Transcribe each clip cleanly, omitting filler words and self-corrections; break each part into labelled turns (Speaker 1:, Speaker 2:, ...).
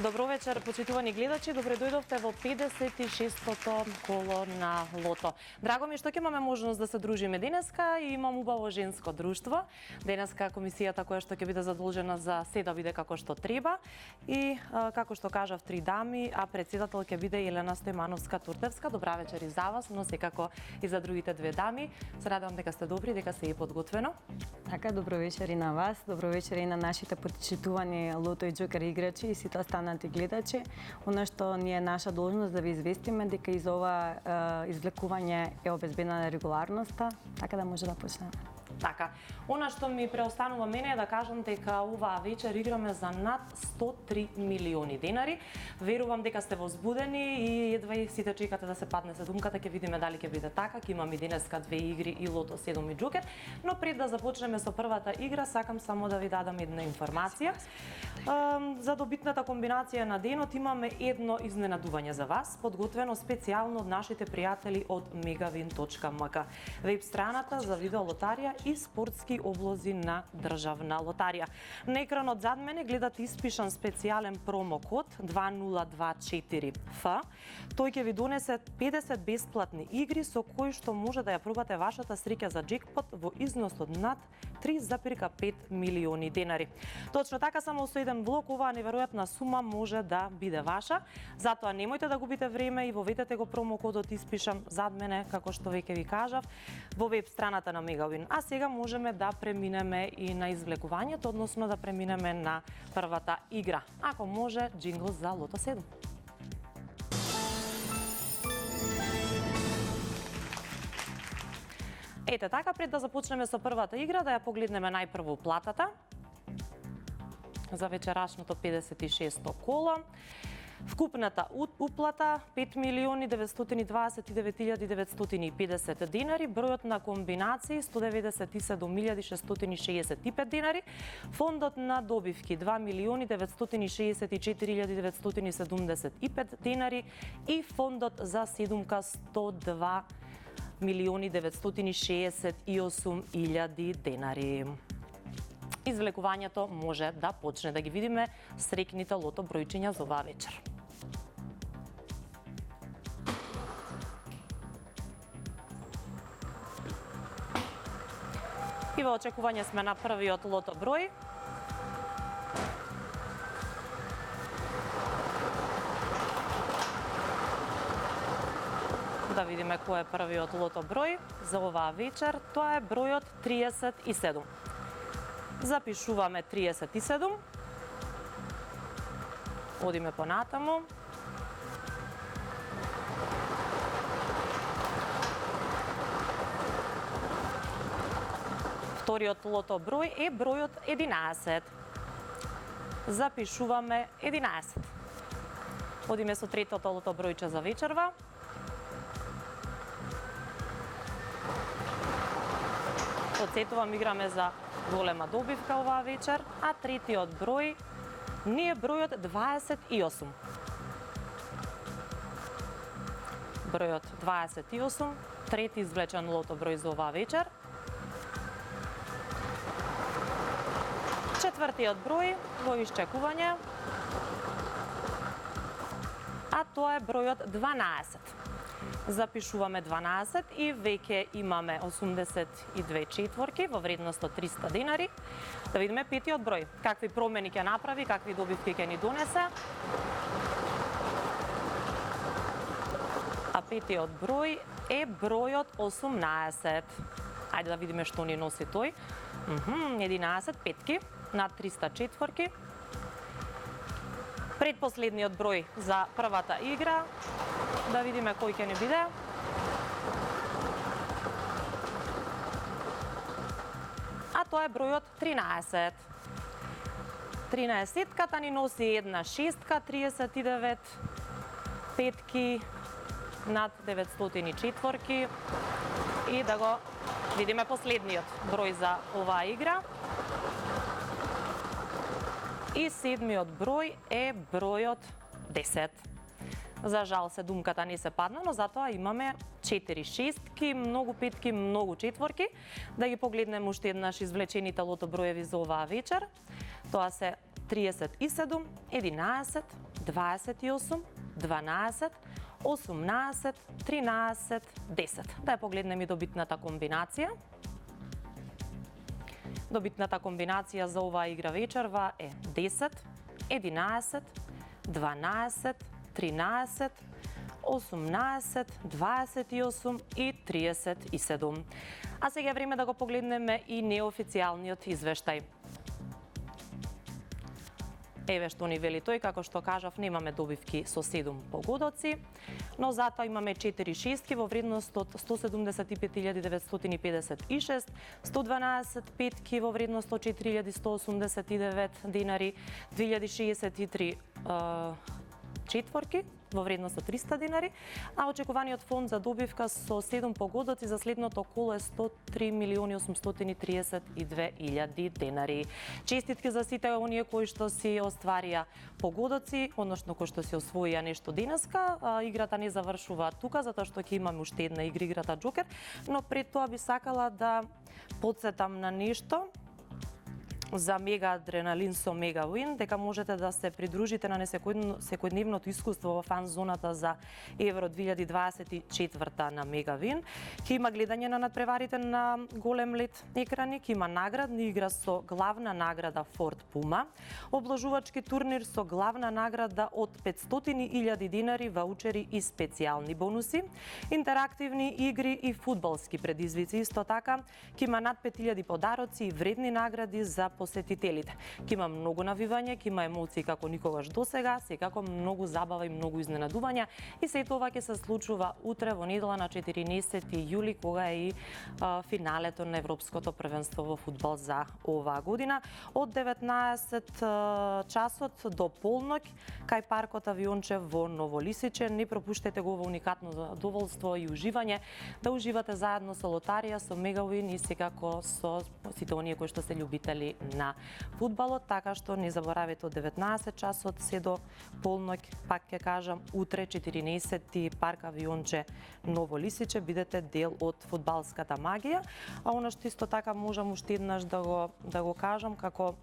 Speaker 1: Добро вечер, почитувани гледачи. Добре дојдовте во 56-тото коло на Лото. Драго ми што ќе имаме можност да се дружиме денеска и имам убаво женско друштво. Денеска комисијата која што ќе биде задолжена за се да биде како што треба и како што кажав три дами, а претседател ќе биде Елена Стојмановска-Туртевска. Добра вечер и за вас, но секако и за другите две дами. Се радувам дека сте добри, дека се и подготвено.
Speaker 2: Така, добро вечер и на вас, добро вечер и на нашите почитувани Лото и Џокер играчи и сите останати гледачи. Она што ни е наша должност да ви известиме дека из ова извлекување е обезбедена регуларноста, така да може да почнеме.
Speaker 1: Така, она што ми преостанува мене е да кажам дека оваа вечер играме за над 103 милиони денари. Верувам дека сте возбудени и едва и сите чекате да се падне седумката, ќе видиме дали ќе биде така. Ќе имаме денеска две игри и Лото 7 и Џокер, но пред да започнеме со првата игра, сакам само да ви дадам една информација. За добитната комбинација на денот имаме едно изненадување за вас, подготвено специјално од нашите пријатели од megawin.mk, веб страната за видеолотарија и спортски облози на државна лотарија. На екранот зад мене гледате испишан специјален промокод 2024F. Тој ќе ви донесе 50 бесплатни игри со кои што може да ја пробате вашата среќа за джекпот во износ од над 3,5 милиони денари. Точно така, само со еден блок оваа неверојатна сума може да биде ваша. Затоа немојте да губите време и воведете го промокодот испишан зад мене, како што веќе ви кажав, во веб страната на Megawin. А сега можеме да преминеме и на извлекувањето, односно да преминеме на првата игра. Ако може, джингл за Лото 7. Ете така, пред да започнеме со првата игра, да ја погледнеме најпрво платата за вечерашното 56-то коло. Вкупната уплата 5.929.950 денари, бројот на комбинации 197.665 денари, фондот на добивки 2.964.975 денари и фондот за седумка 102.968.000 денари. Извлекувањето може да почне, да ги видиме среќните лото бројчиња за оваа вечер. И во очекување сме на првиот лото број. Да видиме кој е првиот лото број за оваа вечер. Тоа е бројот 37. Запишуваме 37. Одиме понатаму. Вториот лото број е бројот 11. Запишуваме 11. Одиме со третото лото бројче за вечерва. Подсетувам, играме за голема добивка оваа вечер, а третиот број не е бројот 28. Бројот 28, трети извлечен лото број за оваа вечер. Четвртиот број во исчекување, а тоа е бројот 12. Запишуваме 12 и веќе имаме 82 четворки во вредност од 300 денари. Да видиме петиот број. Какви промени ќе направи, какви добивки ќе ни донесе. А петиот број е бројот 18. Ајде да видиме што ни носи тој. 11 петки над 300 четворки. Предпоследниот број за првата игра. Да видиме кој ќе ни биде. А тоа е бројот 13. 13-ката ни носи една шестка, 39 петки над 900 четворки. И да го видиме последниот број за оваа игра. И седмиот број е бројот 10. За жал седумката не се падна, но затоа имаме 4 шестки, многу петки, многу четворки. Да ги погледнеме уште еднаш извлечените лото броеви за оваа вечер. Тоа се 37, 11, 28, 12, 18, 13, 10. Да ја погледнеме добитната комбинација. Добитната комбинација за оваа игра вечерва е 10, 11, 12, 13, 18, 28 и 37. А сега е време да го погледнеме и неофицијалниот извештај. Еве што ни вели тој, како што кажав, немаме добивки со 7 погодоци, но затоа имаме 4 шестки во вредност од 175.956, 112 петки во вредност од 4.189 динари, 2063 четворки во вредност од 300 динари, а очекуваниот фонд за добивка со 7 погодоци за следното коло е 103.832.000 денари. Честитки за сите оние кои што си остварија погодоци, односно кои што си освоија нешто денеска. Играта не завршува тука, затоа што ќе имаме уште една играта Джокер, но пред тоа би сакала да потсетам на нешто за Мега Адреналин со Мега Win, дека можете да се придружите на секојдневното искуство во фан зоната за Евро 2024 на Мега Win. Ќе има гледање на надпреварите на голем лед екрани, ќе има наградна игра со главна награда Ford Puma, обложувачки турнир со главна награда од 500.000 динари, ваучери и специјални бонуси, интерактивни игри и фудбалски предизвици. Исто така, ќе има над 5.000 подароци и вредни награди за посетителите. Ќе има многу навивање, ќе има емоции како никогаш досега, секако многу забава и многу изненадувања, и се тоа ќе се случува утре во недела на 14 јули, кога е и финалето на Европското првенство во фудбал за оваа година. Од 19 часот до полноќ кај паркот Авионче во Ново Лисиче. Не пропуштете го во уникатно задоволство и уживање, да уживате заедно со лотарија, со Мега Win и секако со сите оние кои што се љубители на фудбалот, така што не заборавете од 19 часот се до полноќ, пак ќе кажам, утре 14 парк Авионче Ново Лисиче, бидете дел од фудбалската магија. А она што исто така можам уште еднаш да го кажам како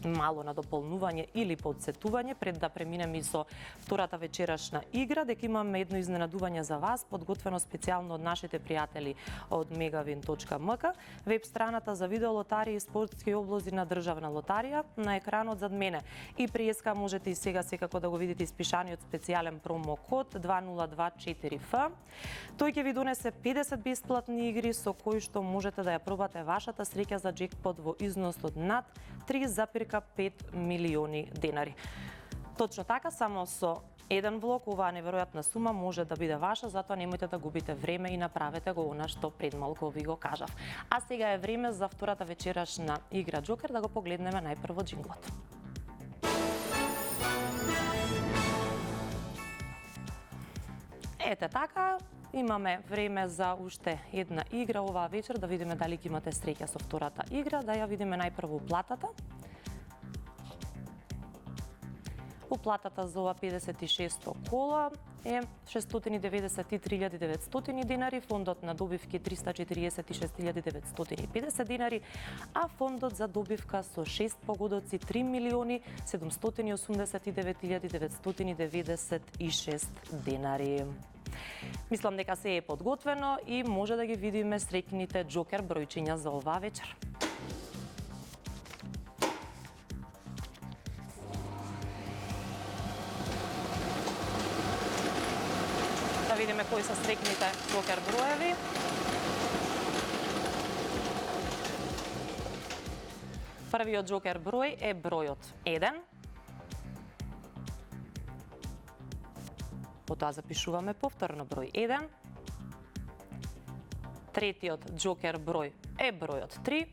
Speaker 1: мало на дополнување или подсетување пред да преминеме со втората вечерашна игра, дека имаме едно изненадување за вас, подготвено специјално од нашите пријатели од megawin.mk, веб страната за видеолотарии и спортски облози на Државна лотарија. На екранот зад мене и преска можете и сега секако да го видите испишаниот специјален промокод 2024F. Тој ќе ви донесе 50 бесплатни игри со кои што можете да ја пробате вашата среќа за джекпот во износ од над 3,5 милиони денари. Точно така, само со еден влог оваа неверојатна сума може да биде ваша, затоа немојте да губите време и направете го она што пред малку ви го кажав. А сега е време за втората вечерашна игра Джокер, да го погледнеме најпрво джинглот. Ете така, имаме време за уште една игра оваа вечер, да видиме дали ќе имате среќа со втората игра, да ја видиме најпрво уплатата. Уплатата за ова 56-то кола е 693.900 динари, фондот на добивки 346.950 динари, а фондот за добивка со 6 погодоци 3.789.996 динари. Мислам дека се е подготвено и може да ги видиме среќните Джокер бројчиња за оваа вечер. Да видиме кои се среќните Джокер броеви. Првиот Джокер број е бројот 1. Потоа запишуваме повторно број 1. Третиот Джокер број е бројот 3.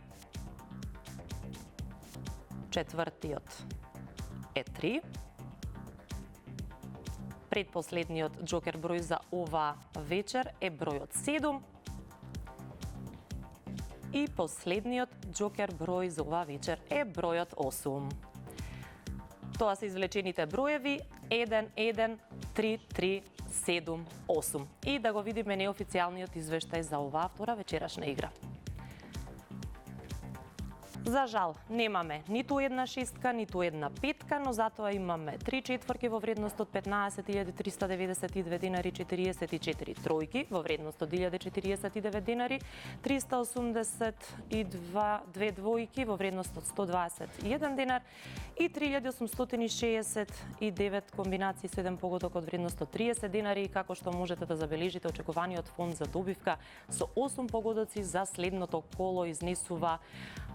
Speaker 1: Четвртиот е 3. Предпоследниот Джокер број за оваа вечер е бројот 7. И последниот Джокер број за оваа вечер е бројот 8. Тоа се извлечените броеви 1, 1, 3, 3, 7, 8. И да го видиме неофицијалниот извештај за оваа втора вечерашна игра. За жал, немаме ниту една шестка, ниту една петка, но затоа имаме 3 четврки во вредност од 15.392 динари, 44 тројки во вредност од 1.049 динари, 382 двојки во вредност од 121 динар и 3.869 комбинации 7 погодок од вредност од 30 динари, како што можете да забележите, очекуваниот фонд за добивка со 8 погодоци за следното коло изнесува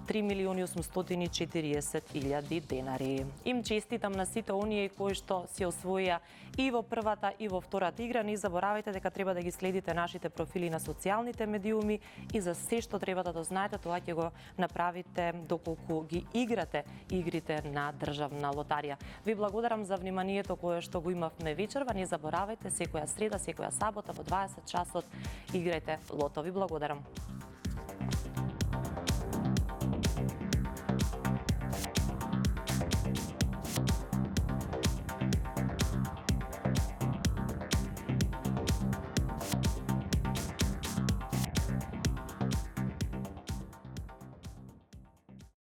Speaker 1: 3.840.000 денари. Им честитам на сите оние кои што се освоија и во првата и во втората игра. Не заборавајте дека треба да ги следите нашите профили на социјалните медиуми и за се што треба да знаете, тоа ќе го направите доколку ги играте игрите на Државна лотарија. Ви благодарам за вниманието кое што го имавме вечерва. Не заборавајте, секоја среда, секоја сабота во 20 часот играјте лото. Ви благодарам.